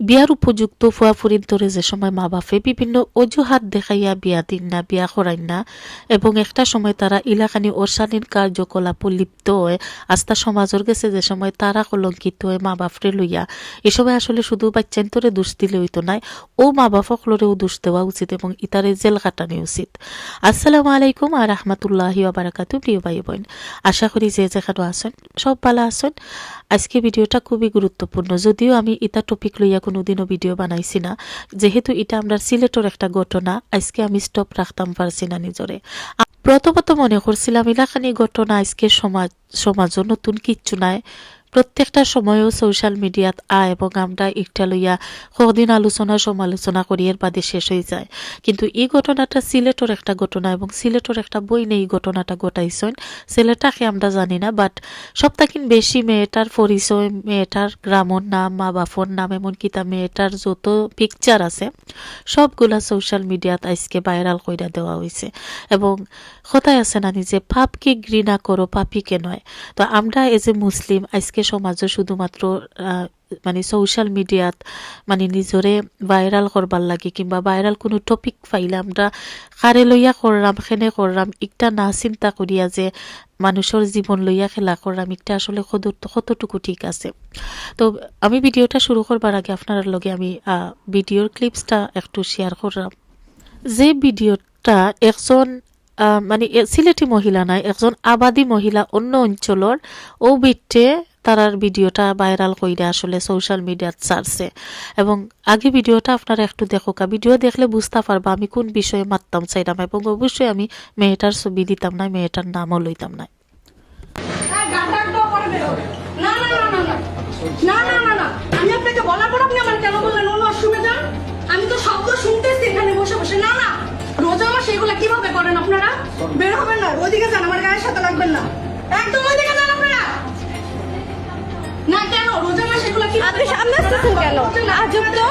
বিয়ার উপযুক্ত ফুয়াফুরির ধরে যে সময় মা বাপে বিভিন্ন অজুহাত দেখাইয়া বিয়া দিন না, বিয়া করাইন না, এবং একটা সময় তারা ইলাকানি অশালীন কার্যকলাপ লিপ্ত হয়ে আস্থা সমাজের গেছে যে সময় তারা কলঙ্কিত হয়ে মা বাপরে লইয়া এ সময় আসলে শুধু বাচ্চান্তরে দোষ দিলে হইতো নাই, ও মা বাপকলরেও দোষ দেওয়া উচিত এবং ইতারে জেল কাটানি উচিত। আসসালামু আলাইকুম আর রহমতুল্লাহি ওয়া বারাকাতুহু। প্রিয় ভাই বোন, আশা করি যে যেখানে আছেন সব ভালো আছেন। আজকে ভিডিওটা খুবই গুরুত্বপূর্ণ, যদিও আমি এটা টপিক লইয়া কোনোদিনও ভিডিও বানাইছি না, যেহেতু এটা আমরা সিলেটের একটা ঘটনা, আজকে আমি স্টপ রাখতাম পারছি না নিজরে। প্রথমত মনে করছিলাম ইলাকানি ঘটনা, আজকে সমাজও নতুন কিচ্ছু নাই, প্রত্যেকটা সময়ও সোশ্যাল মিডিয়াত এবং আমরা একটা লইয়া কদিন আলোচনা সমালোচনা করি এর বাদে শেষ হয়ে যায়। কিন্তু এই ঘটনাটা সিলেটের একটা ঘটনা এবং সিলেটের একটা বই নেই এই ঘটনাটা ঘটাইছেন। ছেলেটাকে আমরা জানি না, বাট সবথেকে বেশি মেয়েটার পরিচয়, মেয়েটার গ্রামর নাম, মা বাপর নাম, এমনকি তা মেয়েটার যত পিকচার আছে সবগুলা সোশ্যাল মিডিয়াত আজকে ভাইরাল কইরা দেওয়া হয়েছে। এবং কথায় আছে না যে পাপকে ঘৃণা করো, পাপিকে নয়। তো আমরা এজ এ মুসলিম আজকে সমাজে শুধুমাত্র মানে সোশ্যাল মিডিয়াত মানে নিজরে ভাইরাল করবার লাগে কিংবা ভাইরাল কোনো টপিক পাইলে আমরা কারে লইয়া করলাম, খেনে করলাম, একটা না চিন্তা করিয়া যে মানুষের জীবন লইয়া খেলা করলাম, একটা আসলে কতটুকু ঠিক আছে। তো আমি ভিডিওটা শুরু করবার আগে আপনার লগে আমি ভিডিওর ক্লিপসটা একটু শেয়ার করলাম। যে ভিডিওটা একজন মানে সিলেটি মহিলা নাই, একজন আবাদী মহিলা অন্য অঞ্চলের ও বিটে তারার ভিডিওটা ভাইরাল কইরা আসলে সোশ্যাল মিডিয়াত ছাড়ছে। এবং আগে ভিডিওটা আপনারা একটু দেখোকা, ভিডিও দেখলে বুঝতে পারবা আমি কোন বিষয়ে মারতাম চাইলাম, এবং অবশ্যই আমি মেয়েটার ছবি দিতাম না, মেয়েটার নামও লইতাম না। আমি আপনাকে বলার পর আপনি আমার কেন বললেন অন্য অসুবিধা? আমি তো শব্দ শুনতেছি এখানে বসে বসে। না না, রোজা মাসে এগুলো কিভাবে করেন আপনারা? বের হবেন না, ওইদিকে যান, আমার গায়ের সাথে লাগবেন না, একদম ওইদিকে যান আপনারা। না কেন রোজা মাসে এগুলো কি আপনি সামনে আসতেছেন কেন? আজব তো,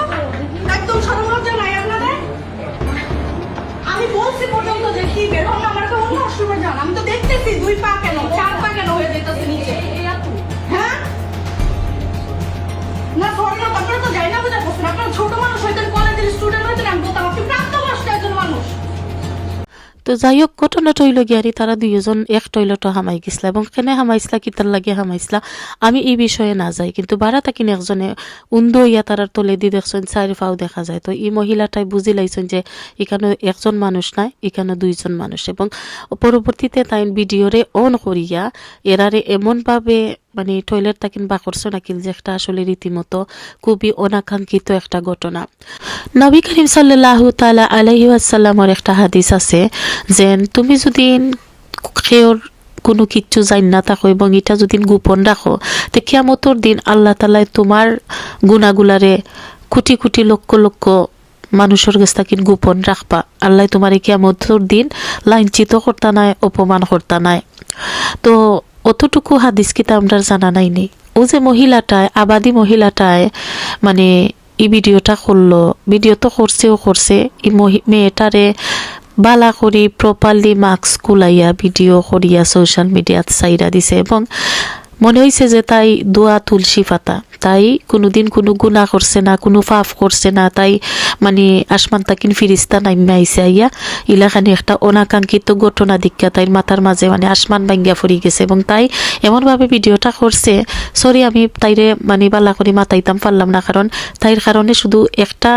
একদম শরম লজ্জা নাই আপনাদের? আমি বলছি পর্যন্ত যে কি বের হন না, আমার তো অন্য অসুবিধা যান। আমি তো দেখতেছি 2 পা কেন 4 পা কেন হয়ে যেতেছে নিচে। হ্যাঁ না সরি না, আপনারা তো যাই না বুঝা করছেন। আপনারা ছোট মানুষ হইতেন, কলেজের স্টুডেন্ট হইতেন, আমি বলতাম আপনি প্রাপ্তবয়স্ক একজন মানুষ। তো যাই হোক, ঘটনাটা হইল গিয়ারি তারা দুইজন এক টয়লেটও হামাই গেছিলা, এবং কেনে হামাইছিলা, কিতার লাগে হামাইছিলা আমি এই বিষয়ে না যাই, কিন্তু বারা তাকিন একজনে উন্দ ইয়া তারার তলে দি দেখছেন 4 পাও দেখা যায়। তো এই মহিলাটাই বুঝি লাইছেন যে এখানে একজন মানুষ নাই, এখানে 2জন মানুষ, এবং পরবর্তীতে তাই ভিডিওরে অন করিয়া এরারে এমনভাবে মানে টয়লেট তাকিন বা করছো নাকিল যে একটা আসলে রীতিমতো খুবই অনাকাঙ্ক্ষিত একটা ঘটনা। নবী করিম সাল্লাল্লাহু তাআলা আলাইহি ওয়াসাল্লামের একটা হাদিস আছে যে তুমি যদি কেউর কোনো কিচ্ছু জান না থাকো এবং এটা যদি গোপন রাখো, তো কিয়ামতের দিন আল্লাহ তাআলা তোমার গুনাহগুলারে কোটি কোটি লক্ষ লক্ষ মানুষের কাছ থেকে গোপন রাখবা। আল্লাহ তোমার কিয়ামতের দিন লাঞ্ছিত করতা নাই, অপমান করতা নাই। তো অতটুকু হাদিস কিতা আমরা জানা নাইনি। ও যে মহিলাটায়, আবাদী মহিলাটায় মানে এই ভিডিওটা করলো, ভিডিও তো করছে এই মেয়েটারে বালা করি প্রপারলি মাস্ক কুলাইয়া ভিডিও করিয়া সোশ্যাল মিডিয়াত সাইরা দিছে, এবং মনে হয়েছে যে তাই দোয়া তুলসী পাতা, তাই কোনোদিন কোনো গুনাহ করছে না, কোনো পাপ করছে না, তাই মানে আসমান তাকিন ফিরিস্তা নাইমা আইসে আইয়া ইলাখানি একটা অনাকাঙ্ক্ষিত ঘটনা দীক্ষা তাই মাথার মাঝে মানে আসমান ভাঙ্গিয়া ফুরি গেছে, এবং তাই এমনভাবে ভিডিওটা করছে। সরি আমি তাইরে মানে বালা করে মাথাইতাম পারলাম না, কারণ তাইর কারণে শুধু একটা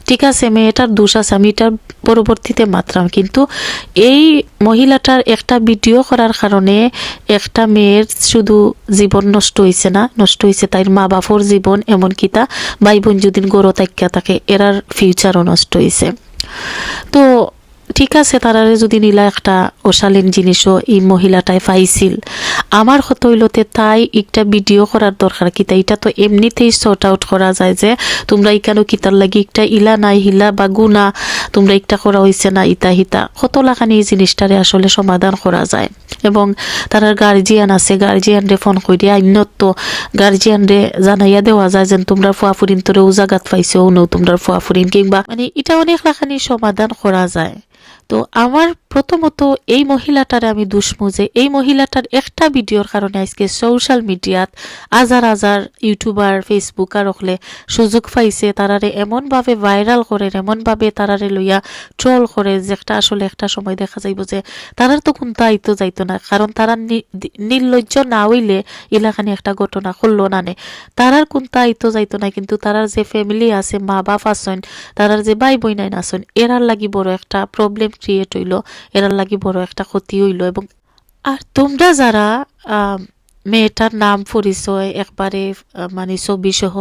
ঠিক আছে মেয়েটার দোষ আছে, আমি এটার পরবর্তীতে মাত্রাম, কিন্তু এই মহিলাটার একটা ভিডিও করার কারণে একটা মেয়ের শুধু জীবন নষ্ট হয়েছে না, নষ্ট হয়েছে তাইর মা বাপর জীবন, এমনকি তা ভাই বোন যদি গড় তাইকা থাকে এরার ফিউচারও নষ্ট হয়েছে। তো ঠিক আছে, তারারে যদি নিলা একটা অশালীন জিনিসও এই মহিলাটাই পাইছিল, আমার কথা হইলতে তাই একটা ভিডিও করার দরকার কি? তাই এটা তো এমনিতেই সর্ট আউট করা যায় যে তোমরা ইকানো কিতার লাগি একটা ইলা নাই হিলা বা গুনা তোমরা একটা করা হয়েছে না, ইতা হিতা কত লাখানি এই জিনিসটারে আসলে সমাধান করা যায়। এবং তারার গার্জিয়ান আছে, গার্জিয়ান রে ফোন করিয়া আইনত গার্জিয়ান রে জানাইয়া দেওয়া যায় যে তোমরা ফুয়াফুরিন তোরে উজাগাত পাইছো, নো তোমরা ফুয়াফুরিন, কিংবা মানে এটা অনেক লাখানি সমাধান করা যায়। তো আমার প্রথমত এই মহিলাটারে আমি দুষ্মু যে এই মহিলাটার একটা ভিডিওর কারণে আজকে সোশ্যাল মিডিয়াত হাজার হাজার ইউটিউবার ফেসবুকার হলে সুযোগ পাইছে তারারে এমনভাবে ভাইরাল করে এমনভাবে তারারে লইয়া ট্রল করে যে আসলে একটা সময় দেখা যাইব যে তারার তো কোন দায়িত্ব যাইতো না, কারণ তারা নির্লজ্জ না হইলে ইলাখানি একটা ঘটনা করলো না নে, তারার কোন দায়িত্ব যাইতো না, কিন্তু তারার যে ফ্যামিলি আছে, মা বাপ আছেন, তারার যে ভাই বোন আছেন, এরার লাগি বড় একটা প্রবলেম ক্রিয়েট হইলো, এরার লাগি বড় একটা ক্ষতি হইলো। এবং আর তোমরা যারা মেয়েটার নাম পরিচয় একবারে মানে ছবি সহ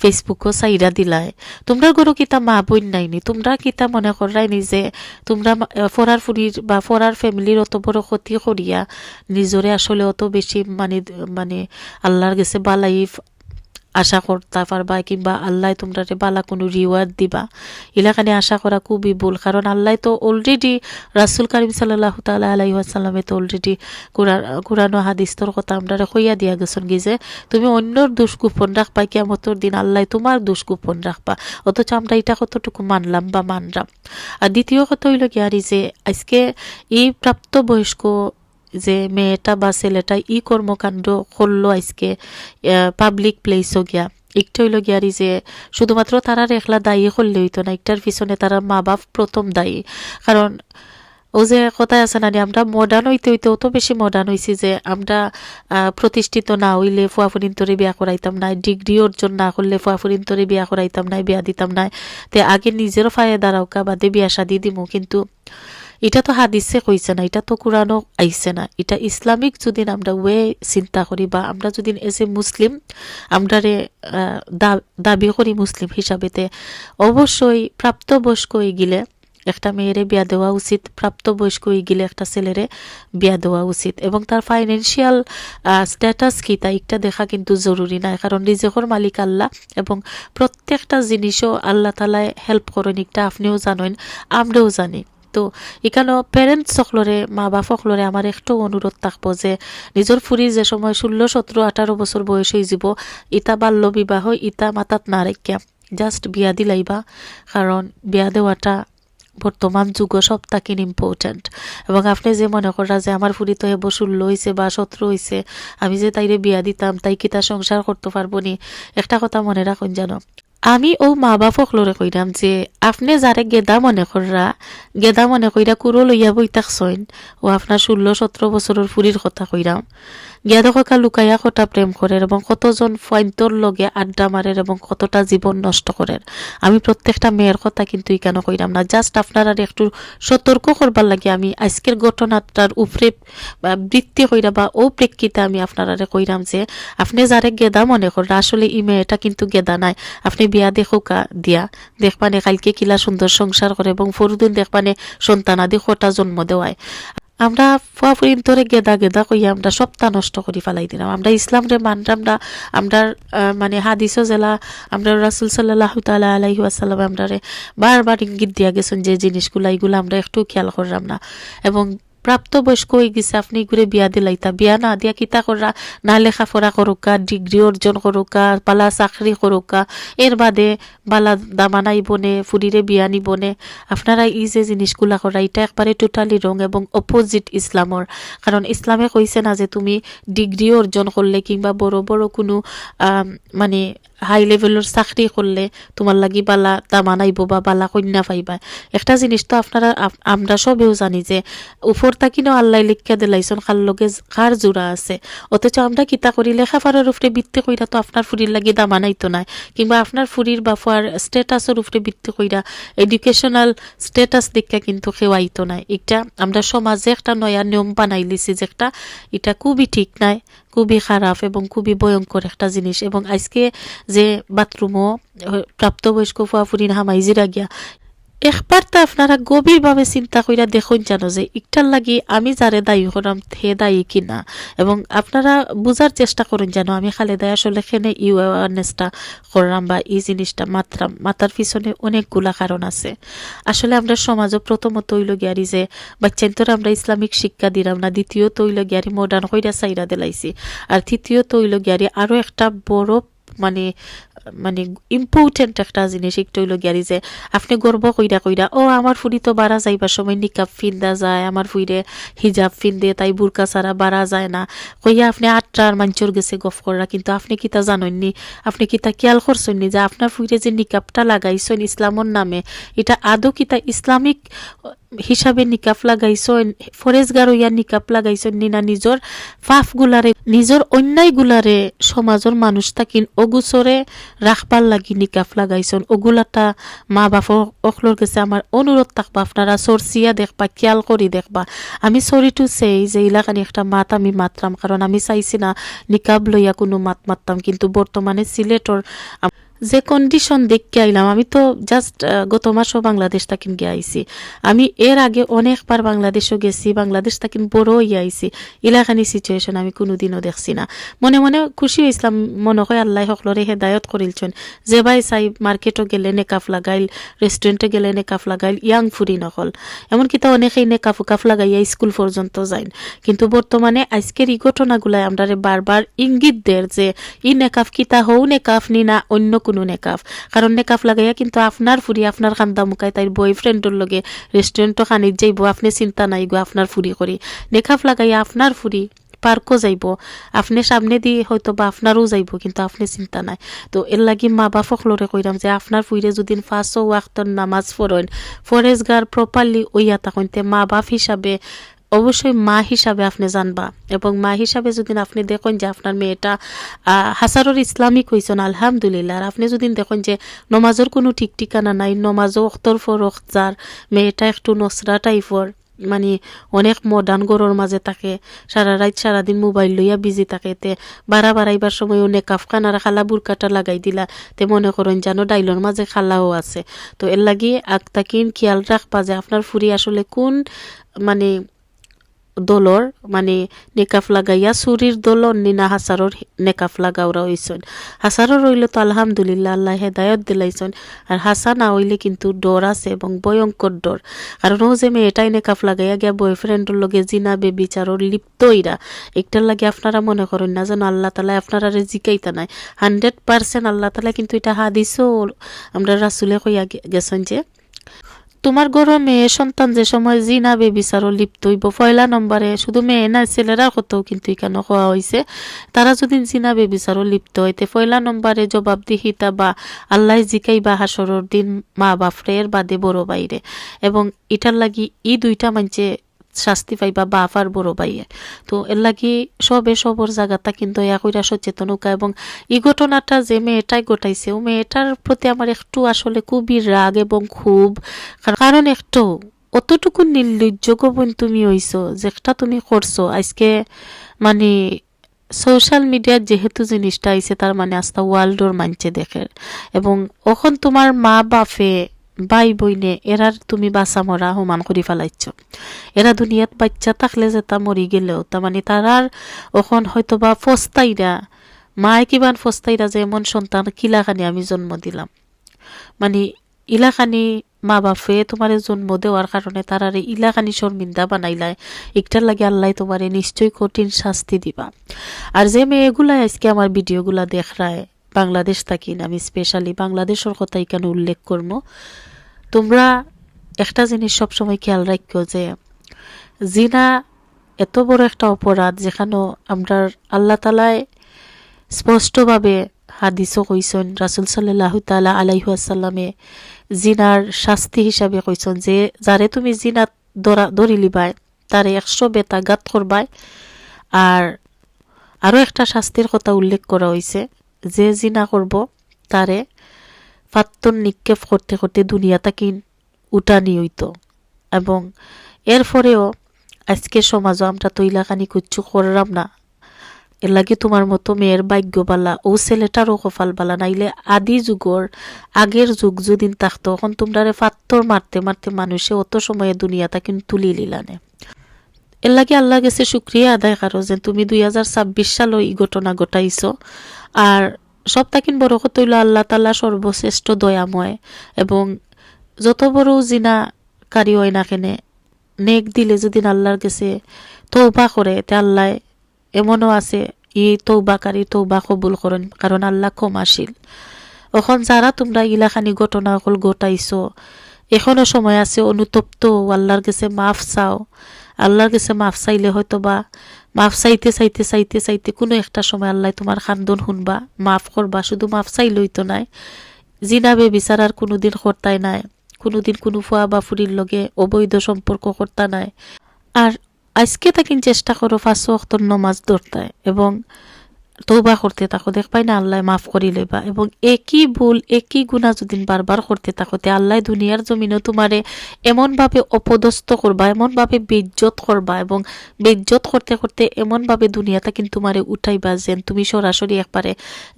ফেসবুকও সাইরা দিলাই, তোমরা গরু কিতা মা বোন নাইনি, তোমরা কিতা মনে করাইনি যে তোমরা ফরার ফুরির বা ফরার ফ্যামিলির অত বড় ক্ষতি করিয়া নিজরে আসলে অত বেশি মানে মানে আল্লাহর কাছে বালাই আশা করতে পারবা, কিংবা আল্লাহ তোমরা বালা কোনো রিওয়ার্ড দিবা, এলাকানে আশা করা খুবই ভুল। কারণ আল্লাহ তো অলরেডি রাসুল করিম সাল্লাল্লাহু তাআলা আলাইহি ওয়াসাল্লামে তো অলরেডি কোরআন ও হাদিসের কথা আমরা কইয়া দিয়া গেছেন কি যে তুমি অন্যর দোষ গোপন রাখবা, কিয়ামতের দিন আল্লাহ তোমার দোষ গোপন রাখবা। অথচ আমরা এটা কতটুকু মানলাম বা মানলাম। আর দ্বিতীয় কথা হইল কি আর যে আজকে এই প্রাপ্তবয়স্ক যে মেয়েটা বা ছেলেটা ই কর্মকাণ্ড করলো আজকে পাবলিক প্লেসও গিয়া, একটা হইল গিয়ারি যে শুধুমাত্র তারা একলা দায়ী করলে হইতো না, একটার পিছনে তারা মা বাপ প্রথম দায়ী। কারণ ও যে কথায় আছে না, আমরা মডার্ন হইতে হইতে অত বেশি মডার্ন হইছি যে আমরা প্রতিষ্ঠিত না হইলে ফুয়াফুরিন্তরে বিয়া করাইতাম না, ডিগ্রি অর্জন না করলে ফুয়াফুরিন্তরে বিয়া করাইতাম না, বিয়া দিতাম না, তে আগে নিজের ফায়ে দাঁড়াওকা বাদে বিয়া শাদি দিমু। কিন্তু এটা তো হাদিসে কইছে না, এটা তো কোরআনও আইছে না, এটা ইসলামিক যদি আমরা ওয়ে চিন্তা করি বা আমরা যদি এজ এ মুসলিম আমরারে দাবি করি মুসলিম হিসাবেতে, অবশ্যই প্রাপ্তবয়স্ক হয়ে গেলে একটা মেয়েরে বিয়া দেওয়া উচিত, প্রাপ্তবয়স্ক হয়ে গেলে একটা ছেলেরে বিয়া দেওয়া উচিত। এবং তার ফাইন্যান্সিয়াল স্ট্যাটাস কি তা একটা দেখা কিন্তু জরুরি নয়, কারণ রিজেকর মালিক আল্লাহ এবং প্রত্যেকটা জিনিসও আল্লাহ তাআলা হেল্প করেন, একটা আপনিও জানেন আমরাও জানি। তো এখানে প্যারেন্টস সকলরে মা বাপ সকলরে আমার একটু অনুরোধ থাকবো যে নিজের ফুরি যে সময় 16, 17, 18 বছর বয়স হয়ে যাব, ইটা বাল্য বিবাহ ইটা মাতাত না রেখিয়া জাস্ট বিয়া দিলাইবা। কারণ বিয়া দেওয়াটা বর্তমান যুগ সবটাকে ইম্পর্টেন্ট। এবং আপনি যে মনে করা যে আমার ফুরি তো হেব 16 হয়েছে বা 17 হয়েছে, আমি যে তাইরে বিয়া দিতাম তাই কি তার সংসার করতে পারবো নি, একটা কথা মনে রাখুন জানো, আমি ও মা বাপ সকলরে কইরাম যে আপনি যারে গেদা মনে কইরা কুরো লইয়া বই থাকছেন, ও আপনার 16, 17 বছরের ফুরির কথা কইরাম, গেদা ককা লুকাইয়া কটা প্রেম করেন এবং কতজন ফাইন্তর লগে আড্ডা মারেন এবং কতটা জীবন নষ্ট করেন। আমি প্রত্যেকটা মেয়ের কথা কিন্তু কেন কইরাম না, জাস্ট আপনারা একটু সতর্ক করবার লাগে আমি আজকের ঘটনাটার উপরে বৃত্তি কইরা বা ও প্রেক্ষিতে আমি আপনারা কইরাম যে আপনি যারে গেদা মনে করেন আসলে ই মেয়েটা কিন্তু গেদা নাই। আপনি বিয়া দেখোকা দিয়া দেখবানে কালকে কিলা সুন্দর সংসার করে এবং ফরুদিন দেখবানে সন্তানাদি কটা জন্ম দেওয়ায়। আমরা ফুয়াফুরিন ধরে গেদা কইয়া আমরা সপ্তাহ নষ্ট করি ফেলাই দিলাম। আমরা ইসলাম রে মানলাম না, আমরা মানে হাদিসও জেলা আমরা রাসূল সাল্লাল্লাহু তাআলা আলাইহি ওয়াসাল্লাম আমরা বারবার ইঙ্গিত দিয়া গেছেন যে জিনিসগুলা এগুলো আমরা একটু খেয়াল করলাম না। এবং প্রাপ্তবয়স্ক হয়ে গেছে আপনি ঘুরে বিয়া দিলাইতা, বিয়া না দিয়া কিতা করা না লেখাপড়া করুকা, ডিগ্রি অর্জন করুকা, পালা চাকরি করুকা, এর বাদে বালা দামানাই বনে ফুরিরে বিয়া নিবনে। আপনারা এই যে জিনিসগুলা করা এটা একবারে টোটালি রং এবং অপোজিট ইসলামর। কারণ ইসলামে কইছে না যে তুমি ডিগ্রি অর্জন করলে কিংবা বড় বড় কোনো মানে হাই লেভেলের চাকরি করলে তোমার লাগি বালা দামানাইব বা বালা কন্যা পাইবা। একটা জিনিস তো আপনারা আমরা সবেও জানি যে উপর তাকিনো আল্লাহ লিখিয়া দিলাইছন কার লগে কার জোড়া আছে। অথচ আমরা কিতা করি লেখাপড়ার উপরে ভিত্তি কইরা তো আপনার ফুরির লাগি দামানাইতো নাই, কিংবা আপনার ফুরির বা ফুয়ার স্ট্যাটাসের উপরে ভিত্তি কইরা এডুকেশনাল স্ট্যাটাস দেখা কিন্তু খেওয়াইতো নাই। এটা আমরা সমাজে একটা নয়া নিয়ম বানাই লিছি যে একটা এটা খুবই ঠিক নাই, খুবই খারাপ এবং খুবই ভয়ঙ্কর একটা জিনিস। এবং আজকে যে বাথরুমও প্রাপ্তবয়স্ক ফুয়াফুরিন হামাইজিরা গিয়া একবার তো আপনারা গভীরভাবে চিন্তা কইরা দেখুন জানো যে একটার লাগি আমি যারে দায়ী করাম হে দায়ী কিনা। এবং আপনারা বুঝার চেষ্টা করুন জানো আমি খালেদায় আসলে এখানে অ্যাওয়ারনেসটা করলাম বা এই জিনিসটা মাতার পিছনে অনেকগুলা কারণ আছে। আসলে আমরা সমাজও প্রথমত হইল গিয়ারি যে বাচ্চান্তরে আমরা ইসলামিক শিক্ষা দিলাম না, দ্বিতীয়ত হইল গিয়ারি মডার্ন কইরা চাইরা দিলাইছি, আর তৃতীয়ত হইল গিয়ারি আরো একটা বড় মানে মানে ইম্পর্টেন্ট একটা জিনিস একটু হইল গিয়ারি যে আপনি গর্ব কইরা কইরা ও আমার ফুরি তো বাড়া যাইবার সময় নিকাব ফিন্দা যায়, আমার ফুইরে হিজাব ফিন্দে তাই বুরকা ছাড়া বাড়া যায় না কইয়া আপনি আটটার মাঞ্চর গেছে গফ করা, কিন্তু আপনি কিতা জানেননি, আপনি কিতা খেয়াল করছেননি যে আপনার ফুইরে যে নিকাবটা লাগাইছেন ইসলামর নামে এটা আদৌ কিতা ইসলামিক হিসাবে নিকাপ লাগাইছেন, ফরেজগার হইয়া নিকাপ লাগাইছেন নি না নিজের ফাফ গুলারে নিজের অন্যায় গুলারে সমাজের মানুষ তাকিন অগুচরে রাখবার লাগি নিকাপ লাগাইছেন। ওগুলাটা মা বাপ অখলোর কাছে আমার অনুরোধ থাকবা আপনারা সরসিয়া দেখবা, খেয়াল করি দেখবা। আমি সরি টু সেই যে ইলাকানি একটা মাত আমি মাতরাম, কারণ আমি চাইছি না নিকাব লইয়া কোনো মাত মারতাম, কিন্তু বর্তমানে সিলেটর যে কন্ডিশন দেখতে আইলাম, আমি তো জাস্ট গত মাসও বাংলাদেশ তাকিন গিয়ে আইছি, আমি এর আগে অনেকবার বাংলাদেশও গেছি, বাংলাদেশ তাকিন বড় হইয়া আইছি, ইলাকানি সিচুয়েশন আমি কোনোদিনও দেখছি না। মনে মনে খুশি হয়েছিলাম, মনে হয় আল্লাহ সকলরে হেদায়ত করিলছেন যে ভাই চাই মার্কেটও গেলে নেকাফ লাগাইল, রেস্টুরেন্টে গেলে নেকাফ লাগাইল, ইয়াং ফুরি নকল এমনকি তো অনেকেই নেকাফ উকাফ লাগাইয়া স্কুল পর্যন্ত যাইন। কিন্তু বর্তমানে আজকের এই ঘটনাগুলাই আমরা বারবার ইঙ্গিত দের যে ই নেকাফ কিতা হও নেকাফ নি না অন্য কোনো নেকাফ, কারণ নেকাফ লাগাইয়া কিন্তু আপনার ফুরি আপনার খান্দা মুখায় তাই বয়ফ্রেন্ডের লগে রেস্টুরেন্টও খানিত যাইব, আপনি চিন্তা নাই গো আপনার ফুরি করি। নেকাফ লাগাইয়া আপনার ফুরি পার্কও যাইব, আপনি সামনে দিয়ে হয়তো বা আপনারও যাইব, কিন্তু আপনি চিন্তা নাই। তো এর লাগি মা বাপ সকলরে কইরাম যে আপনার ফুইরে যদি 5 ওয়াক্তর নামাজ পড়েন, ফরেজগার প্রপারলি ওইয়া থাকতে মা বাপ হিসাবে অবশ্যই মা হিসাবে আপনি জানবা, এবং মা হিসাবে যদি আপনি দেখেন যে আপনার মেয়েটা হাসারর ইসলামিক হয়েছেন আলহামদুলিল্লাহ, আর আপনি যদি দেখেন যে নমাজের কোনো ঠিক ঠিকানা নাই, নমাজও অক্তর ফর অক্তার, মেয়েটা একটু নসরা টাইপর মানে অনেক মডার্ন গরুর মাঝে থাকে, সারা রাত সারাদিন মোবাইল লইয়া বিজি থাকে, তে বাড়াইবার সময় অনেক কাফখানার খালা বুরকাটা লাগাই দিলা তে মনে করেন যেন ডাইলর মাঝে খালাও আছে। তো এর লাগি তাকিন খেয়াল রাখবা যে আপনার ফুরি আসলে কোন মানে দলর মানে নেকাফ লাগাইয়া চুরির দলর নিনা হাসারর নেকাফ লাগাওরা হইছেন। হাসারর হইলে তো আলহামদুলিল্লাহ আল্লাহ হেদায়ত দিলাইছেন, আর হাসা না হইলে কিন্তু ডর আছে এবং ভয়ঙ্কর ডর, কারণ ও যে মেয়েটাই নেকাফ লাগাইয়া গিয়া বয়ফ্রেন্ডের লগে জিনা বেবিচারর লিপ্ত ইরা, একটার লাগে আপনারা মনে করেন না যেন আল্লাহ তালা আপনারা জিকাইতা নাই, 100% আল্লাহ তালা কিন্তু এটা হাদিসও আমরা রাসুলে কইয়া গেছেন যে তোমার গরো মেয়ে সন্তান যে সময় জিনা বেবিচারও লিপ্ত হইব, পয়লা নম্বরে শুধু মেয়ে না ছেলেরা কতও কিন্তু এখানে হওয়া হয়েছে, তারা যদি জিনা বেবিচারও লিপ্ত হইতে পয়লা নম্বরে জবাবদিহিতা বা আল্লাহ জিকাই বা হাসরর দিন মা বাপরের বাদে বড় বাইরে, এবং এটার লাগি দুইটা মানছে শাস্তি পাইবা বাপ আর বড় বাইয়ে। তো এর লাগি সবর জায়গাটা কিন্তু কইরা সচেতন হোকা, এবং এই ঘটনাটা যে মেয়েটাই ঘটাইছে ও মেয়েটার প্রতি আমার একটু আসলে খুবই রাগ এবং খুব, কারণ একটু অতটুকু নির্লজ্জ গোপন তুমি হইছো যেটা তুমি করছো আজকে, মানে সোশ্যাল মিডিয়ার যেহেতু জিনিসটা আইছে তার মানে আস্তা ওয়ার্ল্ডর মানছে দেখে, এবং ওখন তোমার মা বাপে ভাই বইনে এরার তুমি বাঁচা মরা সমান করি ফেলাইছ, এরা দুনিয়াত বাচ্চা থাকলে যে তা মরি গেলেও তা মানে তারার ওখন হয়তো বা ফস্তাইরা মায় কিবান ফস্তাইরা যে এমন সন্তান কিলাখানি আমি জন্ম দিলাম, মানে ইলাখানি মা বাপে তোমারে জন্ম দেওয়ার কারণে তারারে ইলাখানি শর্মিন্দা বানাইলায়, একটার লাগে আল্লাহ তোমারে নিশ্চয়ই কঠিন শাস্তি দিবা। আর যে মেয়েগুলাই আজকে আমার ভিডিওগুলা দেখায় বাংলাদেশ থাকি, আমি স্পেশালি বাংলাদেশের কথা এখানে উল্লেখ করবো, তোমরা একটা জিনিস সবসময় খেয়াল রাখো যে জিনা এত বড় একটা অপরাধ, যেখানে আমরা আল্লাহ তালায় স্পষ্টভাবে হাদিসও কইছেন, রাসূল সাল্লাল্লাহু তাআলা আলাইহি ওয়াসাল্লামে জিনার শাস্তি হিসাবে কইছেন যে যারে তুমি জিনা ধরি লিবাই তারে 100 বেতাঘাত করবাই, আর আরো একটা শাস্তির কথা উল্লেখ করা হয়েছে যে জিনা করব তারে ফাত্তর নিক্ষেপ করতে করতে দুনিয়াটা কি উঠানি হইতো। এবং এরপরেও আজকে সমাজও আমরা তো ইলাকানি কুচ্ছু করলাম না, এর লাগে তোমার মতো মেয়ের ভাগ্য বালা ও ছেলেটারও কপাল বালা, নাইলে আদি যুগর আগের যুগ যদিন থাকতো তখন তোমরা ফাত্তর মারতে মারতে মানুষে অত সময়ে দুনিয়াটা কিন্তু তুলি লিলানে। এর লাগে আল্লাহ গেছে শুক্রিয়া আদায় কারো যে তুমি 2026 সালে এই ঘটনা ঘটাইছো, আর সব তাকিন বড় কথা হইল আল্লাহ তাআলা সর্বশ্রেষ্ঠ দয়াময়, এবং যত বড় জিনাকারী হয় না কেনে নেক দিলে যদি আল্লাহর কাছে তওবা করে তে আল্লাহ এমনও আছে এই তওবাকারী তওবা কবুল করেন, কারণ আল্লাহ ক্ষমাশীল। এখন যারা তোমরা ইলাখানি ঘটনা সকল ঘটাইছো এখনো সময় আছে অনুতপ্ত আল্লাহর কাছে মাফ চাও। আল্লাহর কাছে মাফ চাইলে হয়তো বা মাফ চাইতে চাইতে চাইতে চাইতে কোনো একটা সময় আল্লাহ তোমার খান্দন শুনবা, মাফ করবা। শুধু মাফ চাইলেই তো নাই, জিনাবে বিচার আর কোনোদিন করতাই নাই, কোনোদিন কোনো ফুয়া বা ফুরির লগে অবৈধ সম্পর্ক করতা নাই। আর আজকে তাকিন চেষ্টা করো 5 ওয়াক্তের নমাজ ধরতে এবং তৌবা করতে থাকো, দেখবাই না আল্লাহ মাফ করি লেবা। এবং একই ভুল একই গুনাহ যদি বারবার করতে থাকোতে আল্লাহ দুনিয়ার জমিনে তোমারে এমনভাবে অপদস্থ করবা, এমনভাবে বেইজ্জত করবা এবং বেইজ্জত করতে করতে এমনভাবে দুনিয়াটা কিন্তু তোমারে উঠাইবা যেন তুমি সরাসরি একবারে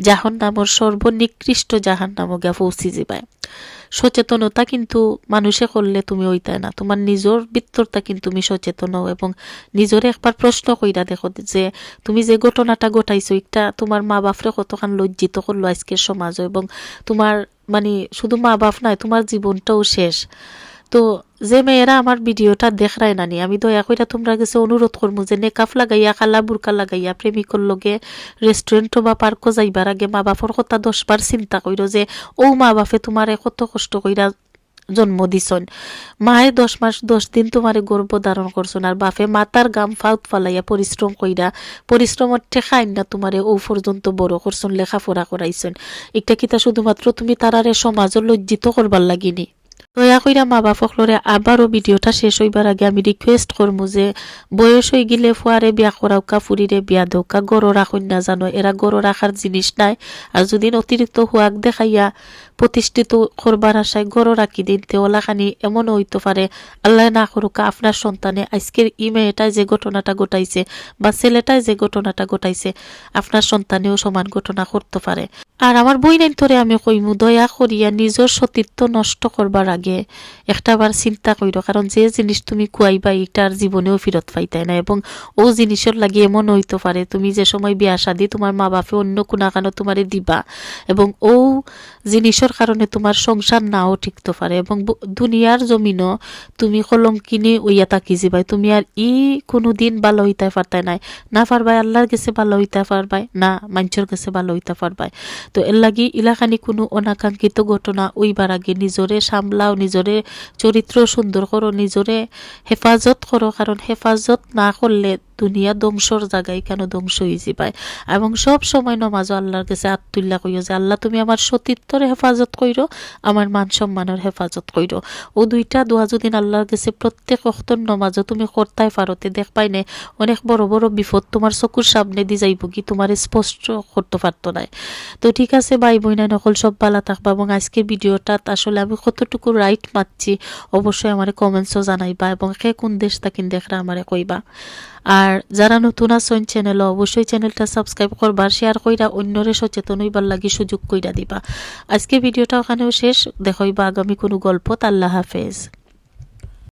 জাহান্নামের সর্বনিকৃষ্ট জাহান্নামে গিয়া পৌঁছি যাবাই। সচেতনতা কিন্তু মানুষে করলে তুমি ওইটাই না, তোমার নিজের ভিতরটা কিন্তু তুমি সচেতন হও এবং নিজরে একবার প্রশ্ন কইরা দেখো যে তুমি যে ঘটনাটা ঘটাইছো একটা তোমার মা বাপরে কতখান লজ্জিত করলো আজকের সমাজ। এবং তোমার মানে শুধু মা বাপ নাই, তোমার জীবনটাও শেষ। তো যে মেয়েরা আমার ভিডিওটা দেখরাই নানি, আমি দয়া কইরা তোমরা কাছে অনুরোধ করবো যে নেকাফ লাগাইয়া খালা বুরকা লাগাইয়া প্রেমিকর লগে রেস্টুরেন্ট বা পার্কও যাইবার আগে মা বাপর কথা 10 বার চিন্তা কইরো যে ও মা বাপে তোমারে কত কষ্ট কইরা জন্ম দিছন, মায়ে 10 মাস 10 দিন তোমারে গর্ভ ধারণ করছন, আর বাপে মাতার গাম ফাউত ফালাইয়া পরিশ্রম কইরা পরিশ্রমের ঠেকাইন না তোমারে ও পর্যন্ত বড় করছন, লেখাপড়া করাইছন। এটা কিতা শুধুমাত্র তুমি তারারে সমাজও লজ্জিত করবার লাগিনি? দয়া কইরা মা বাপ সকলরে আবারও ভিডিওটা শেষ হইবার আগে আমি রিকোয়েস্ট করবো যে বয়স হয়ে গেলে ফুয়ারে বিয়া করাওকা, ফুরিরে বিয়া দৌকা, গড় রাখুন না জানো, এরা গড় রাখার জিনিস নাই। আর যদি অতিরিক্ত হুয়াক দেখাইয়া প্রতিষ্ঠিত করবার আশায় গড় রাখি দিন তেওলাখানি এমন হইতে পারে আল্লাহ না করুকা আপনার সন্তানে আজকের মেয়েটাই যে ঘটনাটা ঘটাইছে বা ছেলেটাই যে ঘটনাটা ঘটাইছে আপনার সন্তানেও সমান ঘটনা করতে পারে। আর আমার বই নাই তোরে আমি কইমু দয়া করিয়া নিজের সতীত্ব নষ্ট করবার আগে একটাবার চিন্তা কইরো, কারণ যে জিনিস তুমি কুয়াইবা এটার জীবনেও ফিরত পাইতাই না। এবং ও জিনিসের লাগে এমন হইতে পারে তুমি যে সময় বিয়া শাদি তোমার মা বাপে অন্য কোনাখানো তোমারে দিবা এবং ও জিনিসের কারণে তোমার সংসার নাও টিকতে পারে এবং দুনিয়ার জমিনও তুমি কলঙ্কিনী ওইয়া তাকি যাবাই। তুমি আর কোনোদিন ভালো হইতে পারতাই নাই, না পারবাই আল্লাহর কাছে ভালো হইতে পারবাই, না মানুষের কাছে ভালো হইতে পারবাই। তো এর লাগি ইলাখানি কোনো অনাকাঙ্ক্ষিত ঘটনা ওইবার আগে নিজরে সামলাও, নিজরে চরিত্র সুন্দর করো, নিজরে হেফাজত করো, কারণ হেফাজত না করলে দুনিয়া ধ্বংসর জায়গায় কেন ধ্বংস হয়ে যাবাই। এবং সব সময় নমাজ আল্লাহর কাছে আত্মুল্লাহ কইও যে আল্লাহ তুমি আমার সতীত্বর হেফাজত কইরো, আমার মান সম্মানের হেফাজত কইরো। ও দুইটা দোয়া যদি আল্লাহর কাছে প্রত্যেক ওয়াক্তের নমাজও তুমি করতাই পারোতে দেখবাই না অনেক বড় বড় বিপদ তোমার চকুর সামনে দি যাইব কি তোমার স্পষ্ট করতে পারতো না। তো ঠিক আছে ভাই বোন নকল সব ভালো থাকবা এবং আজকের ভিডিওটা আসলে আমি কতটুকু রাইট মাচ্ছি অবশ্যই আমার কমেন্টসও জানাইবা এবং কে কোন দেশ থাকেন দেখরা আমারে কইবা। আর যারা নতুন আছেন চ্যানেল অবশ্যই চ্যানেলটা সাবস্ক্রাইব করবা, শেয়ার কইরা অন্যরে সচেতন হইবার লাগি সুযোগ কইরা দিবা। আজকে ভিডিওটা ওখানেও শেষ, দেখাইবা আগামী কোনো গল্প। আল্লাহ হাফেজ।